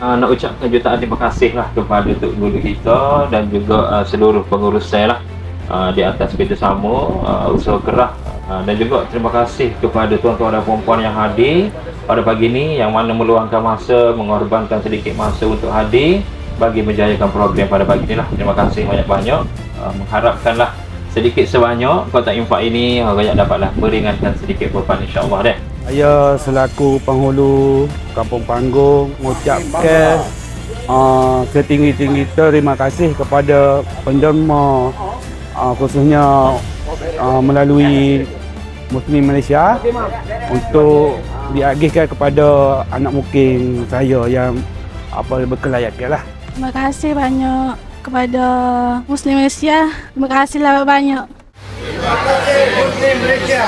nak ucapkan jutaan terima kasih lah kepada Tok Guru kita dan juga seluruh pengurus saya lah di atas kerjasama usaha kerah, dan juga terima kasih kepada tuan-tuan dan puan-puan yang hadir pada pagi ini, yang mana meluangkan masa, mengorbankan sedikit masa untuk hadir bagi menjayakan program pada pagi ini lah. Terima kasih banyak-banyak. Mengharapkanlah sedikit sebanyak kotak infak ini rakyat dapatlah meringankan sedikit beban, insya-Allah deh. Saya selaku penghulu Kampung Panggung mengucapkan setinggi-tinggi terima kasih kepada penderma, khususnya melalui Muslim Malaysia, untuk diagihkan kepada anak mukim saya yang berkelayakan lah. Terima kasih banyak kepada Muslim Malaysia. Terima kasih banyak. Terima kasih Muslim Malaysia.